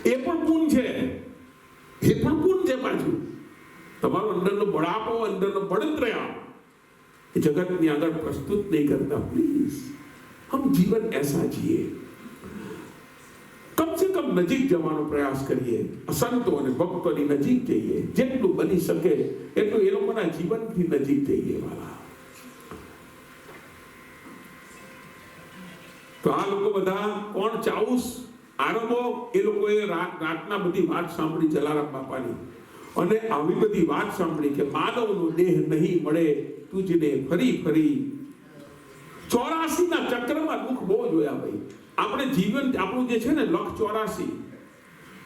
એ પણ પૂન છે, એ પણ પૂન છે. પાછું તમારો અંદરનો બળાપો, અંદરનો બળતરા એ જગતની આગળ પ્રસ્તુત નહીં કરતા. પ્લીઝ, હમ જીવન એસા જીએ, કમ સે કમ નજીક જવાનો પ્રયાસ કરીએ, સંતો અને ભક્તોની નજીક જઈએ, જેટલું બની શકે એટલું એ લોકોના જીવનથી નજીક જઈએ. વાલા, તો આ લોકો બધા કોણ? ચાઉસ આરબો. એ લોકોએ રાતના બધી વાત સાંભળી જલારામ બાપાની, અને આવી બધી વાત સાંભળી કે માનવનો દેહ નહીં મળે તુજને ફરી ફરી. 84 ના ચક્રમાં દુઃખ બહુ જોયા ભાઈ. આપણે જીવન આપણું જે છે ને, લખ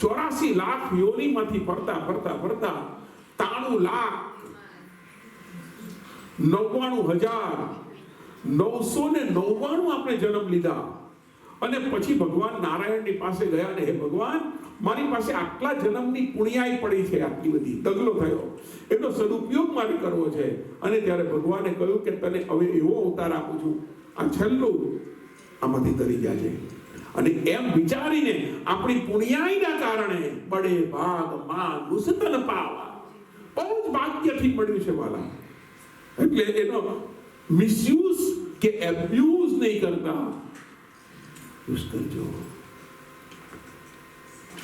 84 લાખ યોનીમાંથી ફરતા ફરતા ફરતા 93,99,999 આપણે જન્મ લીધા. અને પછી ભગવાન નારાયણની પાસે ગયા ને, હે ભગવાન, મારી પાસે આટલા જન્મની પુણ્યાઈ પડી છે, આટલી બધી ઢગલો થયો, એનો સદુપયોગ મારે કરવો છે. અને ત્યારે ભગવાને કહ્યું કે તને હવે એવો અવતાર આપું છું, આ છેલ્લું, આમાંથી તરી જાય. અને એમ વિચારીને આપણી પુણ્યાઈના કારણે બડે ભાગ માં નુસતન પાવા, બહુ જ ભાગ્યથી મળ્યું છે વાલા. એટલે એનો મિસયુઝ કે એબ્યુઝ નહીં કરતા, યુઝ કરજો.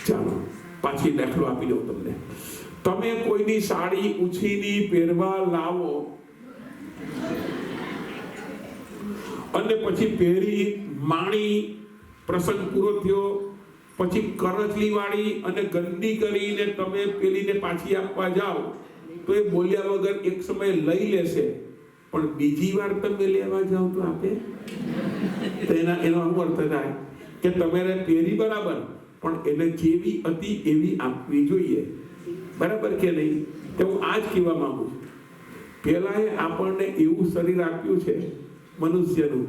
ચાલો પાછી દાખલો આપી દઉં તમને. તમે કોઈની સાડી ઉછીની પહેરવા લાવો અને પછી પહેરી માણી, પ્રસંગ પૂરો થયો, પછી કરચલી વાળી અને ગંદી કરીને તમે પેલીને પાછી આપવા જાઓ તો એ બોલ્યા વગર એક સમય લઈ લેશે, પણ બીજી વાર તમે લેવા જાઓ તો આપે? તો એનો શું અર્થ થાય કે તમારે પહેરી બરાબર, પણ એને જેવી હતી એવી આપવી જોઈએ. બરાબર કે નહીં? તો હું આ જ કહેવા માંગુ છું. પહેલા આપણને એવું શરીર આપ્યું છે મનુષ્યનું,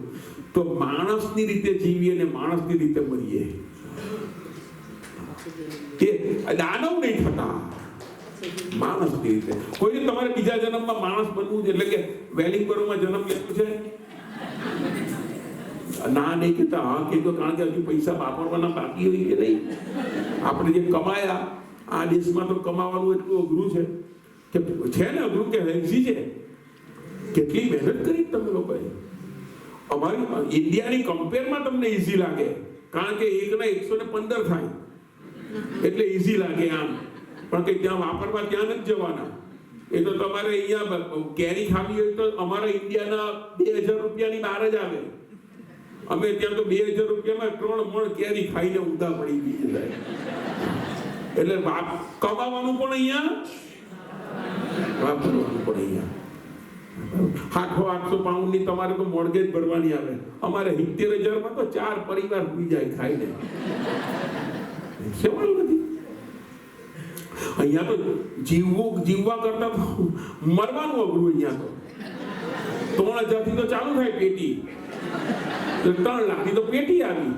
તો માણસની રીતે જીવીએ ને માણસની રીતે મરીએ. કે દાનવ નહીં થતા, માણસની રીતે. કોઈ તમારે બીજા જન્મમાં માણસ બનવું છે, એટલે કે વેલિંગબરોમાં જન્મ લેવું છે, ના નહીં કહેતા, હા કહેતો, કારણ કે હજુ પૈસા વાપરવાના બાકી હોય કે નહીં. આપણે જે કમાયા, આ દેશમાં તો કમાવાનું એટલું અઘરું છે કે છે ને, અઘરું કે હેલ્સી છે. કેટલી મહેનત કરી તમે લોકોએ. અમારી ઇન્ડિયાની કમ્પેરમાં તમને ઈઝી લાગે, કારણ કે 1/115 થાય એટલે ઈઝી લાગે આમ. પણ કે ત્યાં વાપરવા ત્યાં નથી જવાના. એ તો તમારે અહીંયા કેરી ખાવી હોય તો અમારા ઇન્ડિયાના 2000 રૂપિયાની બહાર જ આવે. અમે ત્યાં તો 2000 રૂપિયામાં 3 મણ કેરી ખાઈને ઊંધા પડી ગઈ જાય. એટલે કમાવાનું પણ અહીંયા, વાપરવાનું પણ અહીંયા. 800 પાઉન્ડની તમારે તો મોર્ગેજ ભરવાની આવે. અમારે 70,000 માં તો 4 પરિવાર સુઈ જાય ખાઈને. સેવાનું નથી. અહીંયા તો જીવવા કરતા તો મરવાનું અઘરું. અહીંયા તો 3,000 થી તો ચાલુ થાય પેટી, 3 લાખ ની તો પેટી આવી.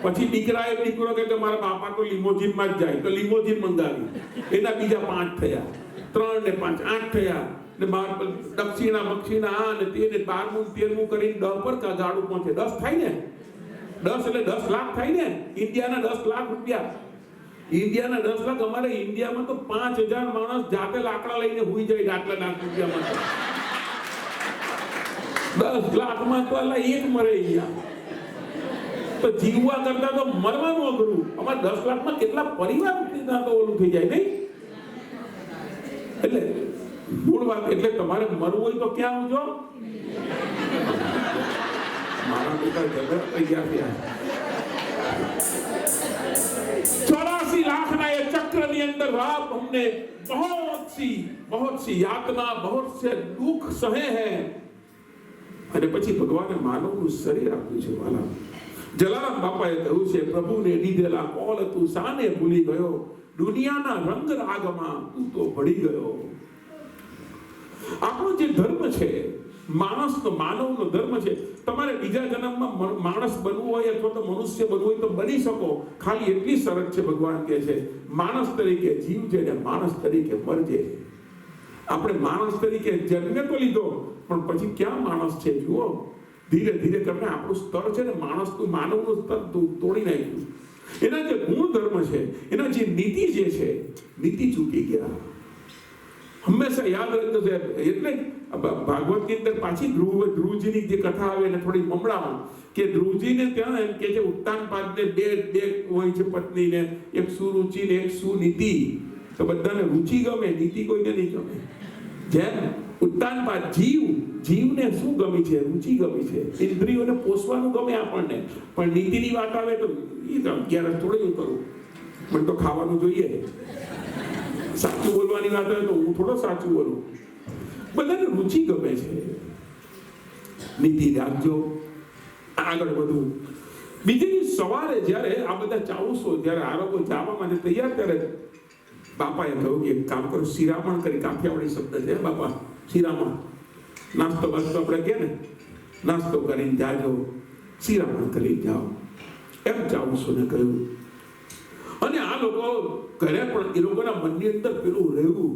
પછી દીકરો કે મારા બાપા તો લિમોઝીનમાં જ જાય, તો લિમોઝીન મંગાવી, એના બીજા 5 થયા, 3 ને 5 8 થયા. ને દક્ષિણા બક્ષિણા આ ને તે ને 12મું 13મું કરીને 10 પર ગાડું પહોંચે. 10 થાય ને, 10 એટલે 10 લાખ થાય ને. ઇન્ડિયાના 10 લાખ રૂપિયા. ઇન્ડિયાના 10 લાખ. અમારે ઇન્ડિયામાં તો 5,000 માણસ જાતે લાકડા લઈને હુઈ જાય આટલા લાખ રૂપિયામાં. 10 લાખમાં તો અલા એક મરે અહીંયા. તો જીવવા કરતા તો મરવાનું અઘરું. અમારે 10 લાખમાં કેટલા પરિવાર તો ઓલું થઈ જાય નહીં. એટલે મૂળ વાત, એટલે તમારે મરવું હોય તો ક્યાં આવજો? મારા પિતા જગત તૈયાર થયા. 84 લાખના એ ચક્રની અંદર आप हमने बहुत सी यातना, बहुत से दुख सहे हैं. અને પછી ભગવાને માનવનું શરીર આપ્યું છે. વાલા, જલારામ બાપાએ કહ્યું છે, પ્રભુને દીધેલા કોલ તું સાને ભૂલી ગયો, દુનિયાના રંગ રાગમાં તું તો ભળી ગયો. આપણો જે ધર્મ છે, માણસનો, માનવનો ધર્મ છે. તમારે બીજા જન્મમાં માણસ બનવું હોય અથવા તો મનુષ્ય બનવું હોય તો બની શકો. ખાલી એટલી શરત છે, ભગવાન કહે છે, માણસ તરીકે જીવજે ને માણસ તરીકે મરજે. આપણે માણસ તરીકે જન્મ તો લીધો, પણ પછી ક્યાં માણસ છે? જુઓ, ધીરે ધીરે કરીને આપણું સ્તર છે ને, માણસનું, માનવનું સ્તર તોડી નાખ્યું. એના જે ગુણધર્મ છે, એના જે નીતિ જે છે, નીતિ ચૂકી ગયા. હંમેશા યાદ રાખજો સાહેબ. એટલે ભાગવતની અંદર પાછી ધ્રુવજીની જે કથા આવે એને થોડી મમડામાં કે ધ્રુવજીને ત્યાં એમ કે છે ઉત્તાનપાદને બે હોય છે પત્નીને, એક સુરુચિ ને એક સુનીતિ. તો બધાને રુચિ ગમે, નીતિ કોઈને નહીં ગમે. જેમ ઉત્તાનપાદ જીવને શું ગમી છે? રુચિ ગમી છે. ઇન્દ્રિયોને પોષવાનું ગમે આપણને, પણ નીતિની વાત આવે તો એ અગિયારસ થોડી હું કરું, મને તો ખાવાનું જોઈએ. સાચું બોલવાની વાત આવે તો હું થોડો સાચું બોલું. બધાને રુચિ ગમે છે. નીતિ રાખજો, આગળ વધવું. બીજી સવારે જ્યારે આ બધા ચાવુસો જ્યારે આરોગ્ય જવા માટે તૈયાર કરે, બાપાએ કહ્યું કે એક કામ કરો, શિરામણ કરી, કાઠિયાવાડી શબ્દ છે બાપા, શિરામણ. નાસ્તો બાસ્તો આપણે કહે ને, નાસ્તો કરીને જાજો, શિરામણ કરી જાઓ, એમ ચાવુસોને કહ્યું. અને આ લોકો કરે, પણ એ લોકોના મનની અંદર પેલું રહેવું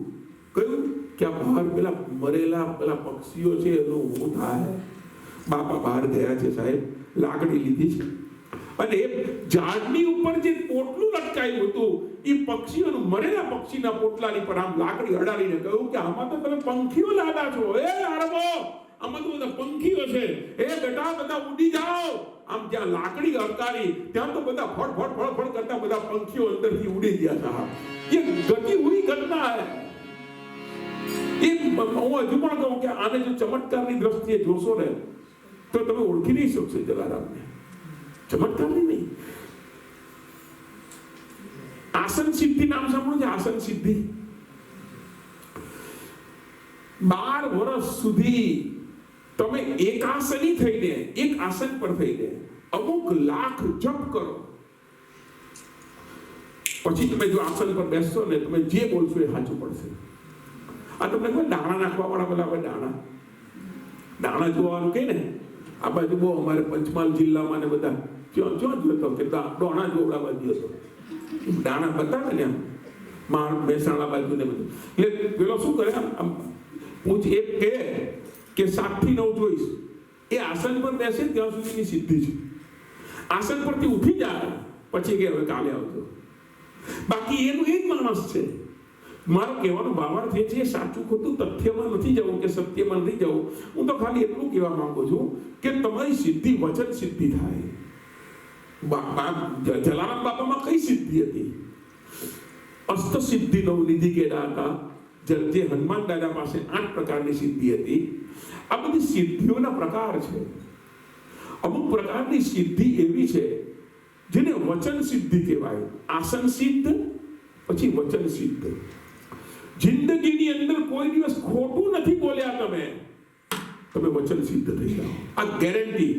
કહ્યું કે આ બહાર પેલા મરેલા પેલા પક્ષીઓ છે એનું શું થાય. બાપા બહાર ગયા છે સાહેબ, લાકડી લીધી છે, અને એ ઝાડની ઉપર જે પોટલું લટકાયું હતું એ પક્ષીઓનું, મરેલા પક્ષીના પોટલાની પર આમ લાકડી અડાડીને કહ્યું કે આમાં તો તમે પંખીઓ લાદા છો. એ આરબો, આમાં તો બધા પંખીઓ છે. એ બેટા બધા ઉડી જાઓ. આમ જ્યાં લાકડી અડકારી ત્યાં તો બધા ફળ કરતા બધા પંખીઓ અંદરથી ઉડી ગયા હતા. એ ગતિ હુઈ ઘટના હે. એ હું હજુ પણ કહું કે આને જો ચમત્કારની દ્રષ્ટિએ જોશો ને તો તમે ઓળખી નહીં શકશો જલારામને. ચમત્કારની નહીં. આસન સિદ્ધિ નામ સાંભળ્યું છે? આસન સિદ્ધિ 12 વર્ષ સુધી તમે એકાસની થઈને, એક આસન પર થઈને અમુક લાખ જપ કરો. પછી તમે જો આસન પર બેસશો ને, તમે જે બોલશો એ સાચું પડશે. આ તમને કોઈ દાણા નાખવા વાળા પેલા દાણા જોવાનું કે ને, આ બાજુ બહુ અમારે પંચમહાલ જિલ્લામાં ને બધા ક્યાં જોતો કે દાણા જોવડાવવા ગયો. દાણા બતાવે ને આમ મહેસાણા બાજુ ને બધું. એટલે પેલો શું કરે, આમ પૂછ એક કે 7 થી 9 જોઈશ. એ આસન પર બેસે ત્યાં સુધીની સિદ્ધિ છે. આસન પરથી ઉઠી જાય પછી કે હવે કાલે આવજો. બાકી એનું એ જ માણસ છે. મારો કહેવાનો ભાવાર્થ એ છે, સાચું ખોટું તથ્યમાં નથી જવું કે સત્યમાં નથી જવું. હું તો ખાલી એટલું કહેવા માંગુ છું કે તમારી સિદ્ધિ વચન સિદ્ધિ થાય. જલારામ બાપામાં કઈ સિદ્ધિ હતી? અસ્ત સિદ્ધિ નવનિધિ કેડા હતા. જે હનુમાન દાદા પાસે 8 પ્રકારની સિદ્ધિ હતી. આ બધી સિદ્ધિઓના પ્રકાર છે. અમુક પ્રકારની સિદ્ધિ એવી છે જેને વચન સિદ્ધિ કહેવાય. આસન સિદ્ધ, પછી વચન સિદ્ધ. જિંદગીની અંદર કોઈ દિવસ ખોટું નથી બોલ્યા તમે વચન સિદ્ધ થઈ જાઓ. આ ગેરંટી.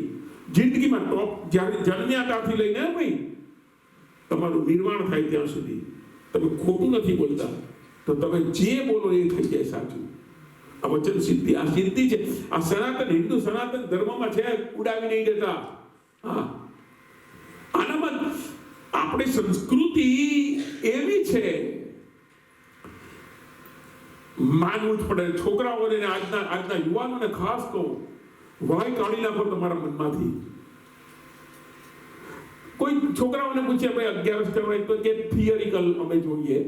જિંદગીમાં ટોપ જ્યારે જન્મ્યા ત્યારથી લઈને ભાઈ તમારું નિર્માણ થાય ત્યાં સુધી તમે ખોટું નથી બોલતા, તો તમે જે બોલો એ થઈ જાય સાચું. આ વચન સિદ્ધિ, આ સિદ્ધિ છે. આ સનાતન હિન્દુ સનાતન ધર્મમાં છે, ઉડાવી નહીં દેતા. હા, આનામાં આપણી સંસ્કૃતિ એવી છે, માનવું જ પડે. છોકરાઓને આજના યુવાનોને ખાસ કહું, વાય કાઢી નાખો તમારા મનમાંથી. કોઈ છોકરાઓને પૂછે ભાઈ 11 કરવાય તો કે થિયરિકલ અમે જોઈએ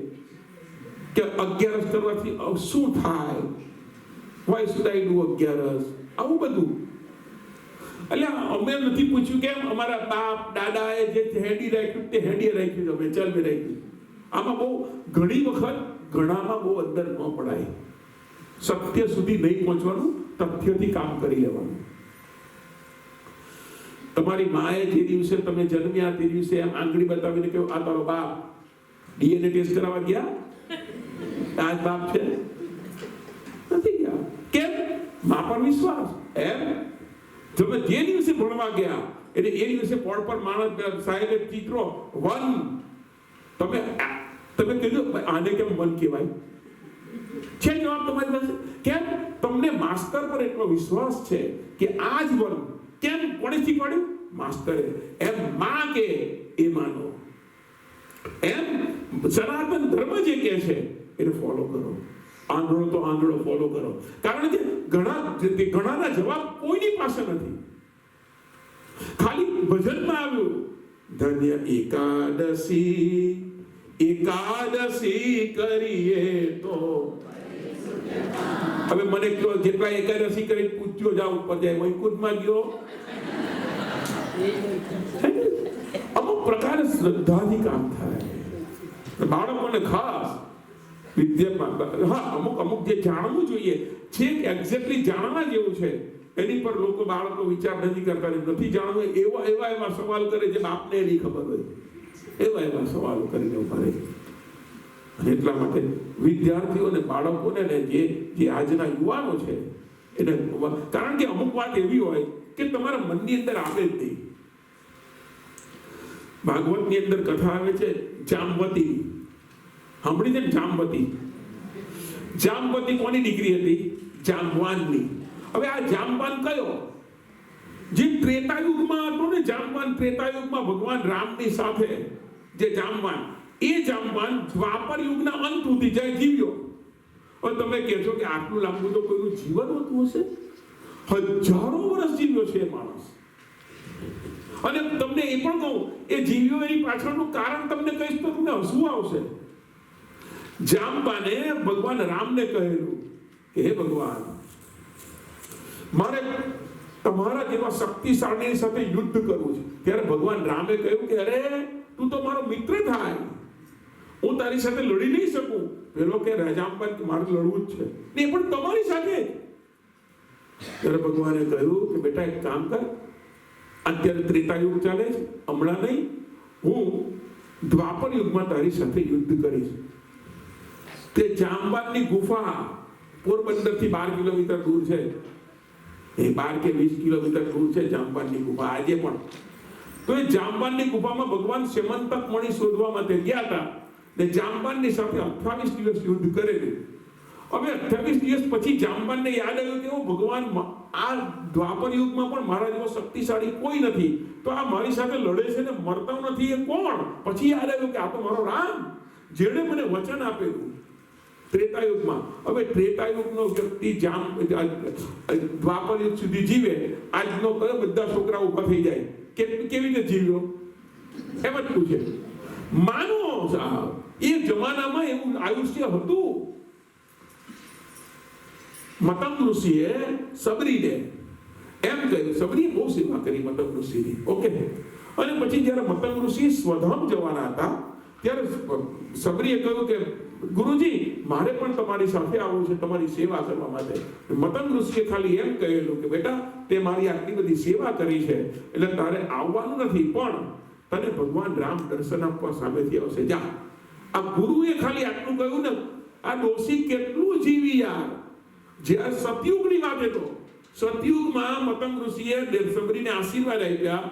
કે 11 કરવાથી શું થાય, વાય શુડ આઈ ડુ 11, આવું બધું. એટલે અમે નથી પૂછ્યું કેમ અમારા બાપ દાદાએ જે હેડી રાખ્યું તે હેડી રાખ્યું, અમે ચાલ બે રાખ્યું. આમાં બહુ ઘણી વખત ઘણામાં બહુ અંદર ન પડાય. સત્ય સુધી નહીં પહોંચવાનું, તથ્યથી કામ કરી લેવાનું. તમારી માએ જે દિવસે તમે જન્મ્યા તે દિવસે એમ આંગળી બતાવીને કહ્યું આ તારો બાપ, ડીએનએ ટેસ્ટ કરાવવા ગયા? આ જ બાપ છે? નથી ગયા. કેમ? મા પર વિશ્વાસ. એમ તમે જે દિવસે ભણવા ગયા એટલે એ દિવસે પોળ પર માણસ સાહેબે ચિત્રો 1 તમે કીધું આને કેમ 1 કહેવાય છે? જવાબ તમારી પાસે. કેમ? તમને માસ્ટર પર એટલો વિશ્વાસ છે કે આ જ 1. કેમ? કોણે શીખવાડ્યું? માસ્ટરે. એમ માં કે એ માનો. એમ સનાતન ધર્મ જે કહે છે એને ફોલો કરો. આંધળો તો આંધળો ફોલો કરો. કારણ કે ઘણાના જવાબ કોઈની પાસે નથી. ખાલી ભજનમાં આવ્યું ધન્ય એકાદશી, એકાદશી કરીએ તો. હવે મને કયો, જેટલા એકાદશી કરી પૂછજો, જાવ ઉપર જાય વૈકુંઠમાં ગયો. અમુક પ્રકારે શ્રદ્ધાથી કામ થાય. બાળકોને ખાસ વિદ્યામાં હા અમુક જે જાણવું જોઈએ છે કે એક્ઝેક્ટલી જાણવા જેવું છે એની પર લોકો બાળકો વિચાર નથી કરતા. નથી જાણવું એવા સવાલ કરે જે બાપને નહીં ખબર હોય, એવા સવાલો કરીને ઉભા રહે. અને એટલા માટે વિદ્યાર્થીઓને બાળકોને જે આજના યુવાનો છે એને, કારણ કે અમુક વાત એવી હોય કે તમારા મનની અંદર આવે જ નહીં. ભાગવતની અંદર કથા આવે છે જામવતી, સાંભળી છે ને? જામવતી કોની દીકરી હતી? જાંબવાનની. હવે આ જાંબવાન કયો? જે ત્રેતાયુગમાં હતો ને, જાંબવાન ત્રેતાયુગમાં ભગવાન રામની સાથે જે જાંબવાન, એ જાંબવાન દ્વાપર યુગના અંત સુધી જાય જીવ્યો. હવે તમે કહો છો કે આટલું લાંબુ તો કોઈનું જીવન હોતું હશે? હજારો વર્ષ જીવ્યો છે એ માણસ. અને તમને એ પણ કહું, એ જીવ્યો એની પાછળનું કારણ તમને કહીશ તો તમને હસવું આવશે. જાંબાને ભગવાન રામને કહેલું કે હે ભગવાન, મારે તમારા જેવા શક્તિશાળી સાથે યુદ્ધ કરવું છે. ત્યારે ભગવાન રામે કહ્યું કે અરે તું તો મારો મિત્ર થાય, હું તારી સાથે લડી નહીં શકું. પેલો કે રાજાંબા મારે લડવું જ છે, ને પણ તમારી સાથે. ત્યારે ભગવાને કહ્યું કે બેટા એક કામ કર, અત્યારે ત્રેતાયુગ ચાલે છે, હમણાં નહીં, હું દ્વાપર યુગમાં તારી સાથે યુદ્ધ કરીશ. તે જાંબાની ગુફા પોરબંદર થી 12 કિલોમીટર દૂર છે. એ 12 કે 20 કિલોમીટર દૂર છે જાંબાની ગુફા આજે પણ. તો એ જાંબાની ગુફામાં ભગવાન સેમંતક મણિ શોધવા માટે ગયા હતા ને જાંબાની સાથે 28 દિવસ યુદ્ધ કરેલું. હવે 28 દિવસ પછી જાંબાને યાદ આવ્યું કે ભગવાન આ દ્વાપર યુગમાં પણ મારા જેવો શક્તિશાળી કોઈ નથી, તો આ મારી સાથે લડે છે ને મરતો નથી, એ કોણ? પછી યાદ આવ્યું કે આ તો મારો રામ, જેણે મને વચન આપેલું ત્રેતાયુગમાં. હવે ત્રેતાયુગનો વ્યક્તિ દ્વાપર યુગ સુધી જીવે, આજનો કયો બધા છોકરા ઉભા થઈ જાય કેવી રીતે જીવ્યો? એમ જ પૂછે. માનો સાહેબ, એ જમાનામાં એવું આયુષ્ય હતું. મતંગ ઋષિએ સબરીને એમ કહ્યું, સબરીએ બહુ સેવા કરી મતંગ ઋષિની, ઓકે. અને પછી જ્યારે મતંગ ઋષિ સ્વધામ જવાના હતા ત્યારે સબરીએ કહ્યું કે ગુરુજી, મારે પણ તમારી સાથે આવવું છે તમારી સેવા કરવા માટે. મતંગ ઋષિએ ખાલી એમ કહેલું કે બેટા, તે મારી આટલી બધી સેવા કરી છે એટલે તારે આવવાનું નથી, પણ તને ભગવાન રામ દર્શન આપવા સામેથી આવશે, જા. આ ગુરુએ ખાલી આટલું કહ્યું ને, આ ડોશી કેટલું જીવી યાર. જ્યારે સતયુગની વાત હતો, સતયુગમાં મતંગ ઋષિએ સબરીને આશીર્વાદ આપ્યા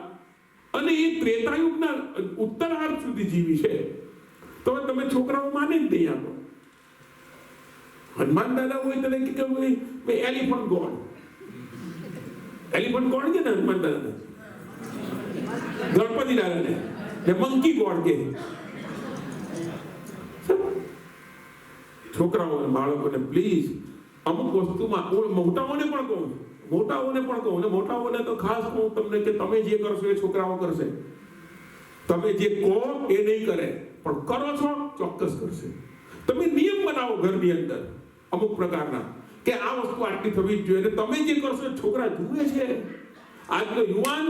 અને એ ત્રેતાયુગના ઉત્તરાર્ધ સુધી જીવી છે. તો તમે છોકરાઓ માને જ નહીં. આપો હનુમાન દાદા હોય તો એલિફન્ટ ગોડ, એલિફન્ટ ગોડ છે ને હનુમાન દાદા, ગણપતિ દાદાને ને મંકી ગોડ કે. છોકરાઓ બાળકોને પ્લીઝ અમુક વસ્તુમાં મોટાઓને પણ કહું, મોટાઓને તો ખાસ કહું તમને કે તમે જે કરશો એ છોકરાઓ કરશે. તમે જે કહો એ નહીં કરે, પણ કરો છો ચોક્કસ કરશે. તમે નિયમ બનાવો ઘરની અંદર અમુક પ્રકારના કે આ વસ્તુ આટલી થવી જ જોઈએ, તમે જે કરશો છોકરા જુએ છે. આજનો યુવાન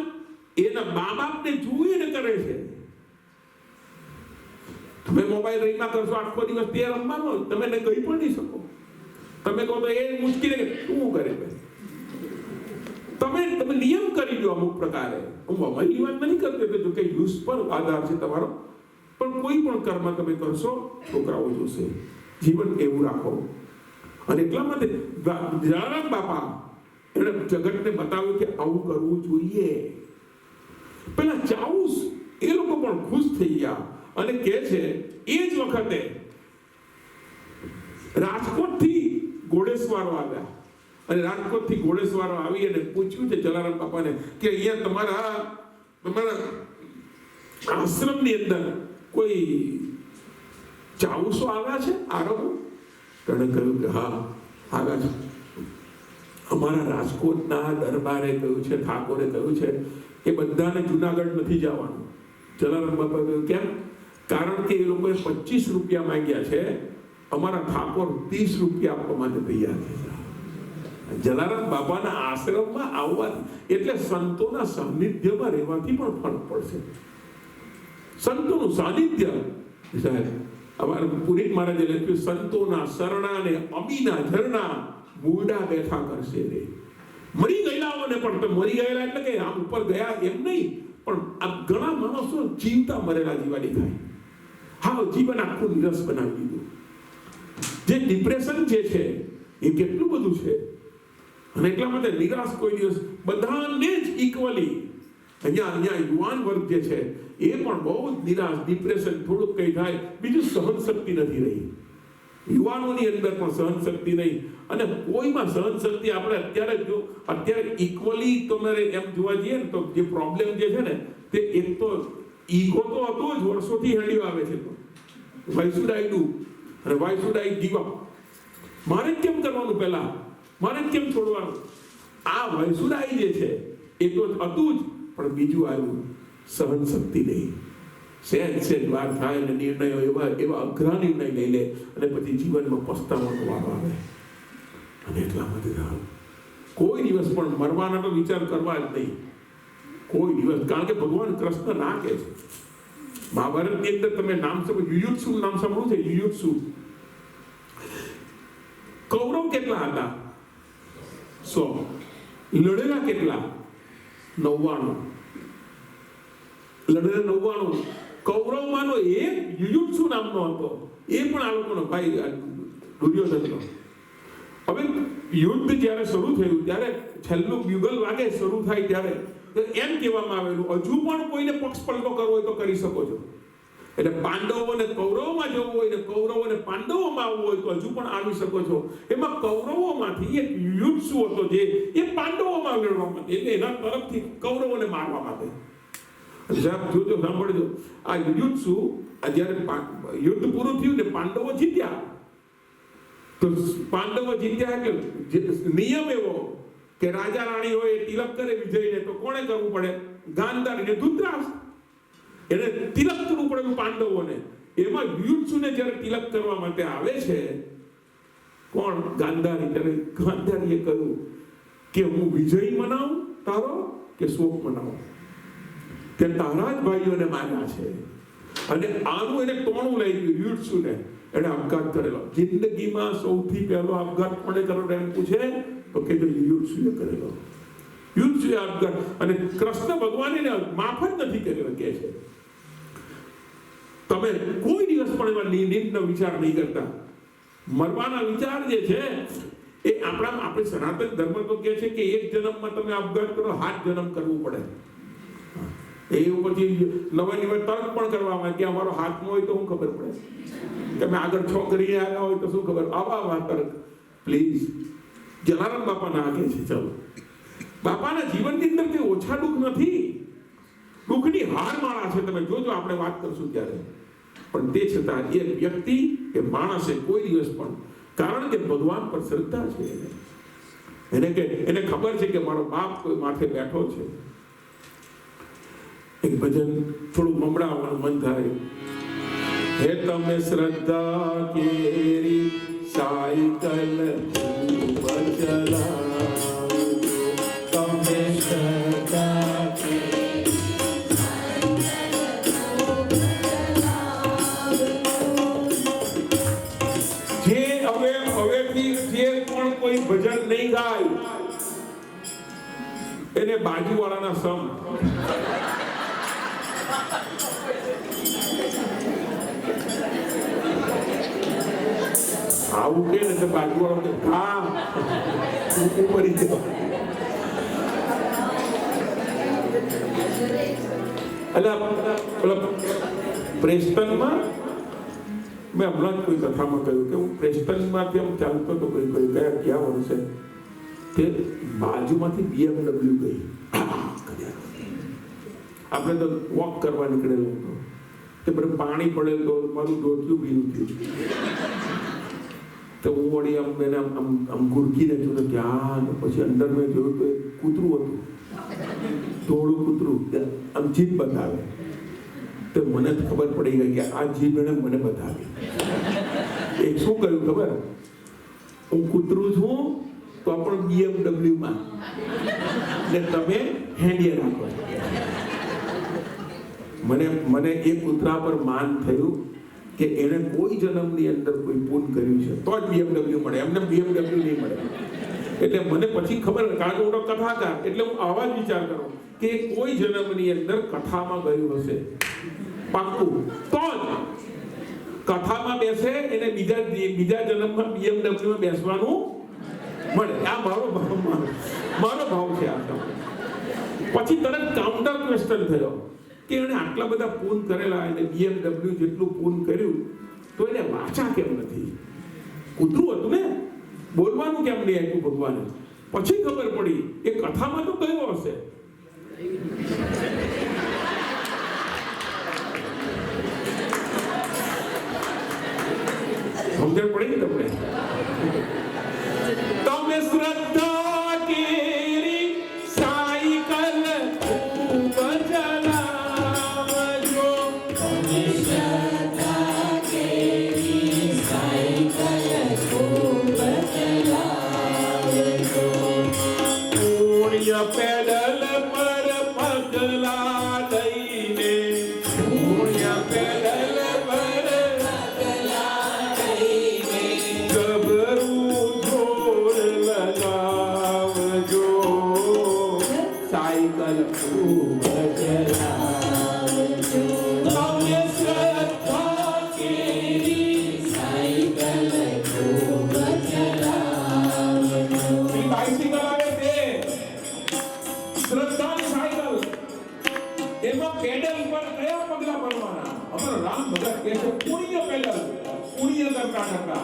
એના મા બાપને જુએ ને કરે છે. તમે મોબાઈલ રહીમાં કરશો આખો દિવસ, તે રમવાનો તમે કહી પણ નહીં શકો. તમે કહો તો એ મુશ્કેલ શું કરે? તમે નિયમ કરી દો અમુક પ્રકારે. હું મોબાઈલની વાત નથી કરતો કે યુઝ પર આધાર છે તમારો, પણ કોઈ પણ કર્મ તમે કરશો છોકરાઓ જોશે. જીવન એવું રાખો. અને એટલા માટે જલારામ બાપા એને જગતને બતાવ્યું કે આવું કરવું જોઈએ. પેલા ચાઉસ એ લોકો પણ ખુશ થઈ ગયા અને કહે છે એ જ વખતે રાજકોટથી ઘોડેસવારો આવ્યા. અને રાજકોટથી ઘોડેસવારો આવી અને પૂછ્યું છે જલારામ બાપાને કે અહીંયા તમારા આશ્રમની અંદર કોઈ ચાઉસો આવ્યા છે આરબો? તેણે કહ્યું કે હા આવ્યા છે. અમારા રાજકોટના દરબારે કહ્યું છે, ઠાકોરે કહ્યું છે કે બધાને જુનાગઢ નથી જવાનું, જલારામ બાપા કહ્યું કેમ? કારણ કે એ લોકોએ 25 રૂપિયા માંગ્યા છે, અમારા ઠાકોર 30 રૂપિયા આપવા માટે તૈયાર છે. જલારામ બાપાના આશ્રમમાં આવવાથી એટલે સંતોના સાનિધ્યમાં રહેવાથી પણ ફરક પડશે. સંતોનું સાનિધ્ય સાહેબ, અમારા પુરીત મહારાજે લખ્યું, સંતોના શરણા ને અમીના ઝરણા મૂરડા બેઠા કરશે રે. મરી ગયેલાઓને પણ, તો મરી ગયેલા એટલે કે આમ ઉપર ગયા એમ નહીં, પણ આ ઘણા માણસો જીવતા મરેલા જીવાની થાય. હા, જીવન આખું નિરસ બનાવી દીધું. જે ડિપ્રેશન જે છે એ કેટલું બધું છે, અને એટલા માટે નિરાશ કોઈ દિવસ બધાને જ ઇક્વલી. અહીંયા યુવાન વર્ગ જે છે એ પણ બહુ જ નિરાશ, ડિપ્રેશન, થોડુંક કઈ થાય, બીજું સહન શક્તિ નથી રહી. યુવાનોની અંદર પણ સહન શક્તિ નહીં, અને કોઈમાં સહન શક્તિ આપણે અત્યારે ઇક્વલી તમારે એમ જોવા જઈએ ને તો જે પ્રોબ્લેમ જે છે ને તે એક તો ઈગો તો હતો જ, વર્ષોથી હેડ્યો આવે છે. તો વાય શુડ આઈ ડુ અને why should I give up? મારે કેમ કરવાનું, પહેલા મારે કેમ છોડવાનું? આ વાય શુડ આઈ જે છે એ તો હતું જ, પણ બીજું આવ્યું સહન શક્તિ નહીં. સહેજ વાર થાય અને નિર્ણયો એવા અઘરા નિર્ણય લઈ લે, અને પછી જીવનમાં પસ્તાવાનો વારો આવે. અને એટલા માટે કોઈ દિવસ પણ મરવાના તો વિચાર કરવા જ નહીં, કોઈ દિવસ. કારણ કે ભગવાન કૃષ્ણ ના કહે છે મહાભારતની અંદર, તમે નામ યુયુત્સુ નામ સાંભળ્યું છે? યુયુત્સુ. કૌરવ કેટલા હતા? 100. લડેલા કેટલા? 99. લડેલા 99. કૌરવમાંનો એક યુયુત્સુ નામનો હતો, એ પણ આ લોકોનો ભાઈ દુર્યોધનનો. હવે યુદ્ધ જ્યારે શરૂ થયું ત્યારે છેલ્લું બ્યુગલ વાગે શરૂ થાય ત્યારે એમ કહેવામાં આવેલું, હજુ પણ કોઈને પક્ષ પલટો કરવો હોય તો કરી શકો છો. એટલે પાંડવોને કૌરવમાં જવું હોય ને કૌરવોને પાંડવોમાં આવવું હોય તો હજુ પણ આવી શકો છો. એમાં કૌરવોમાંથી એક યુયુત્સુ હતો જે એ પાંડવોમાં લડવા માટે, એટલે એના તરફથી કૌરવોને મારવા માટે. સાહેબ જોજો, સાંભળજો, આ યુયુત્સુ જ્યારે યુદ્ધ પૂરું થયું ને પાંડવો જીત્યા, તો પાંડવો જીત્યા એટલે નિયમ એવો કે રાજા રાણી હોય એ તિલક કરે વિજયને, તો કોણે કરવું પડે? ગાંધારી ને ધૃતરાષ્ટ્ર. એને તિલક કરવું પડે પાંડવોને. એમાં યુયુત્સુને જ્યારે તિલક કરવા માટે આવે છે કોણ? ગાંધારી. ત્યારે ગાંધારીએ કહ્યું કે હું વિજય મનાવું તારો કે શોક મનાવું? કે તારા જ ભાઈઓને માર્યા છે. અને આનું એને ટોણું લઈ ગયું યુયુત્સુને. એને આપઘાત કરેલો. જિંદગીમાં સૌથી પહેલો આપઘાત કોણે કરેલો એમ પૂછે તો કે યુયુત્સુએ કરેલો. યુયુત્સુએ આપઘાત, અને કૃષ્ણ ભગવાન એને માફ જ નથી કર્યો. કે છે તમે કોઈ દિવસ પણ એવા નિંદનો વિચાર નહીં કરતા. મરવાના વિચાર જે છે એ આપણે સનાતન ધર્મ તો કે છે કે એક જન્મમાં તમે આપઘાત કરો, 7 જન્મ કરવું પડે. એ પછી નવા તર્ક પણ કરવામાં કે અમારો હાથમાં હોય તો શું ખબર પડે? તમે આગળ છોકરી આવ્યા હોય તો શું ખબર? આવા તર્ક પ્લીઝ. જલારામ બાપા ના કહે છે, ચલો બાપાના જીવનની અંદર કઈ ઓછા દુઃખ નથી, દુઃખની હારમાળા છે. તમે જોજો, આપણે વાત કરશું ત્યારે. પણ તે છતાં એ વ્યક્તિ કે માણસે કોઈ દિવસ પણ, કારણ કે ભગવાન પર શ્રદ્ધા છે એને ખબર છે કે મારો બાપ કોઈ માથે બેઠો છે. એક ભજન થોડું મમડાવવાનું મન થાય. હે તમે શ્રદ્ધા કેરી સાયકલ ચલાવજો, તમે શ્રદ્ધા હવેથી જે પણ કોઈ ભજન નહીં ગાય એને બાજુવાળાના સમ. આવું કે ને બાજુવાળો કે હા મરી ગયો. એટલે પ્રેસ્ટનમાં મેં હમણાં જ કોઈ કથામાં કહ્યું કે હું પ્રેસ્ટનમાંથી આમ ચાલતો તો કયા વર્ષે તે બાજુમાંથી BMW ગઈ. આપણે તો વોક કરવા નીકળેલો હતો, તે બધું પાણી પડેલું તો મારું ડોટ્યું ભીનું થયું. તો હું વળી આમ એને આમ ગુરકીને જોયું ત્યાં, પછી અંદર મેં જોયું તો એક કૂતરું હતું, ધોળું કૂતરું, આમ જીભ બતાવે. તો મને ખબર પડી ગઈ કે આ જીભને મને બતાવી. એક શું કર્યું ખબર? હું કૂતરું છું તો પણ BMW માં ને તમે હેન્ડીએ રાખો. મને એ કૂતરા પર માન થયું કે એને કોઈ જન્મની અંદર કોઈ પૂન કર્યું છે તો જ BMW મળે, એમને BMW નહીં મળે. એટલે મને પછી ખબર, કારણ કે હું કથાકાર, એટલે હું આવા જ વિચાર કરું કે કોઈ જન્મની અંદર કથામાં ગયું હશે પાક્કું, તો જ કથામાં બેસે એને બીજા જન્મમાં BMW માં બેસવાનું મળે. આ મારો ભાવ છે. આ પછી તરત કાઉન્ટર ક્વેશ્ચન થયો કે એને આટલા બધા પૂન કરેલા, એને BMW જેટલું પૂન કર્યું તો એને વાચા કેમ નથી? કૂતરું હતું ને, બોલવાનું કેમ નહીં આપ્યું ભગવાને? પછી ખબર પડી એ કથામાં તો કયો હશે. સમજણ પડી ને તમને? તમે શ્રદ્ધા કેરી સાયકલ ખૂબ ચલાવજો. તમે શ્રદ્ધા કેરી સાયકલ ખૂબ ચલાવજો. પુણ્ય પેડલ પર પગલા દઈને, પુણ્ય પેડલ પર પગલા દઈને ગભરું જોર લગાવજો. સાયકલ ખૂબ ચલાવજો. તમે શ્રદ્ધા કેરી સાયકલ ખૂબ ચલાવજો. બાઇસિકલ આવે છે, શ્રદ્ધાની સાયકલ, એમાં પેડલ પર કયા પગલા પડવાના? અમારો રામ ભગત કહે છે પુણ્ય પેડલ, પુણ્ય કરતા કરતા